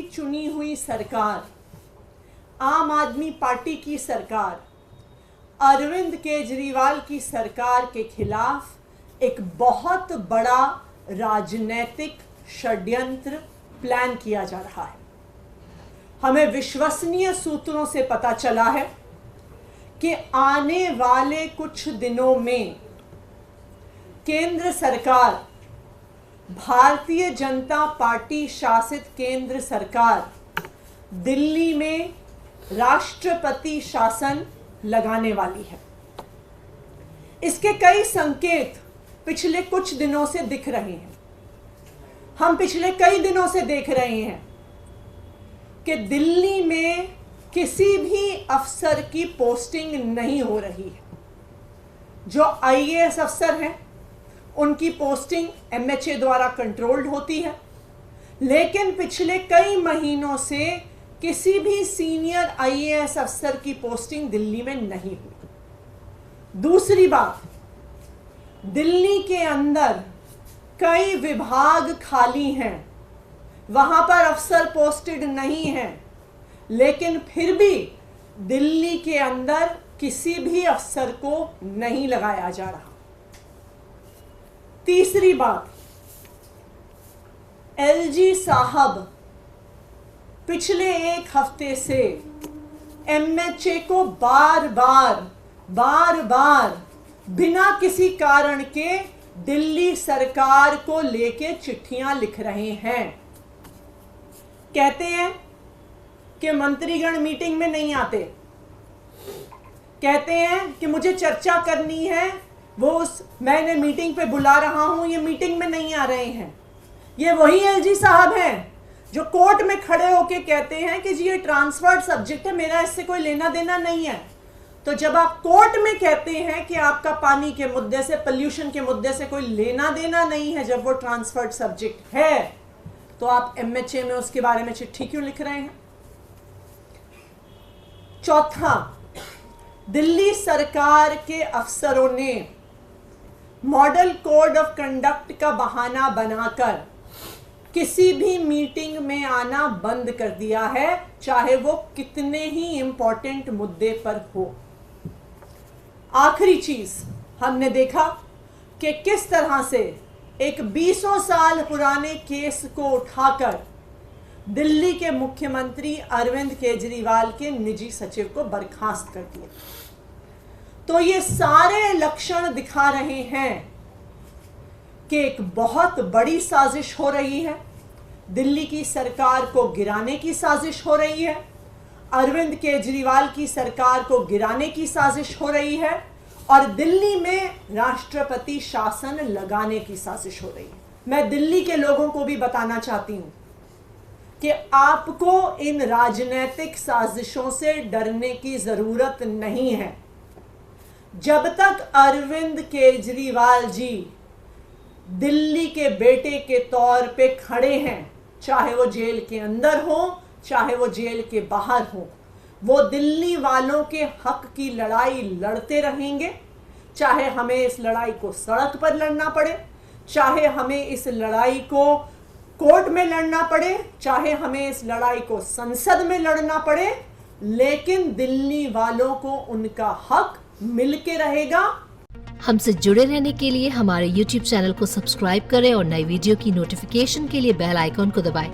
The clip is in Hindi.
चुनी हुई सरकार, आम आदमी पार्टी की सरकार, अरविंद केजरीवाल की सरकार के खिलाफ एक बहुत बड़ा राजनीतिक षड्यंत्र प्लान किया जा रहा है। हमें विश्वसनीय सूत्रों से पता चला है कि आने वाले कुछ दिनों में केंद्र सरकार, भारतीय जनता पार्टी शासित केंद्र सरकार दिल्ली में राष्ट्रपति शासन लगाने वाली है। इसके कई संकेत पिछले कुछ दिनों से दिख रहे हैं। हम पिछले कई दिनों से देख रहे हैं कि दिल्ली में किसी भी अफसर की पोस्टिंग नहीं हो रही है। जो आईएएस अफसर हैं उनकी पोस्टिंग एमएचए द्वारा कंट्रोल्ड होती है, लेकिन पिछले कई महीनों से किसी भी सीनियर आईएएस अफसर की पोस्टिंग दिल्ली में नहीं हुई। दूसरी बात, दिल्ली के अंदर कई विभाग खाली हैं, वहां पर अफसर पोस्टेड नहीं हैं, लेकिन फिर भी दिल्ली के अंदर किसी भी अफसर को नहीं लगाया जा रहा। तीसरी बात, एलजी साहब पिछले एक हफ्ते से एमएचए को बार बार बिना किसी कारण के दिल्ली सरकार को लेके चिट्ठियां लिख रहे हैं। कहते हैं कि मंत्रीगण मीटिंग में नहीं आते, कहते हैं कि मुझे चर्चा करनी है, मैंने मीटिंग पे बुला रहा हूं, ये मीटिंग में नहीं आ रहे हैं। ये वही एलजी साहब हैं जो कोर्ट में खड़े होके कहते हैं कि जी ये ट्रांसफर्ड सब्जेक्ट है, मेरा इससे कोई लेना देना नहीं है। तो जब आप कोर्ट में कहते हैं कि आपका पानी के मुद्दे से, पोल्यूशन के मुद्दे से कोई लेना देना नहीं है, जब वो ट्रांसफर्ड सब्जेक्ट है, तो आप एमएचए में उसके बारे में चिट्ठी क्यों लिख रहे हैं? चौथा, दिल्ली सरकार के अफसरों ने मॉडल कोड ऑफ कंडक्ट का बहाना बनाकर किसी भी मीटिंग में आना बंद कर दिया है, चाहे वो कितने ही इंपॉर्टेंट मुद्दे पर हो। आखिरी चीज, हमने देखा कि किस तरह से एक 20 साल पुराने केस को उठाकर दिल्ली के मुख्यमंत्री अरविंद केजरीवाल के निजी सचिव को बर्खास्त कर दिया। तो ये सारे लक्षण दिखा रहे हैं कि एक बहुत बड़ी साजिश हो रही है, दिल्ली की सरकार को गिराने की साजिश हो रही है, अरविंद केजरीवाल की सरकार को गिराने की साजिश हो रही है, और दिल्ली में राष्ट्रपति शासन लगाने की साजिश हो रही है। मैं दिल्ली के लोगों को भी बताना चाहती हूं कि आपको इन राजनीतिक साजिशों से डरने की जरूरत नहीं है। जब तक अरविंद केजरीवाल जी दिल्ली के बेटे के तौर पे खड़े हैं, चाहे वो जेल के अंदर हो, चाहे वो जेल के बाहर हो, वो दिल्ली वालों के हक की लड़ाई लड़ते रहेंगे। चाहे हमें इस लड़ाई को सड़क पर लड़ना पड़े, चाहे हमें इस लड़ाई को कोर्ट में लड़ना पड़े, चाहे हमें इस लड़ाई को संसद में लड़ना पड़े, लेकिन दिल्ली वालों को उनका हक मिलके रहेगा। हमसे जुड़े रहने के लिए हमारे YouTube चैनल को सब्सक्राइब करें और नई वीडियो की नोटिफिकेशन के लिए बेल आइकॉन को दबाएं।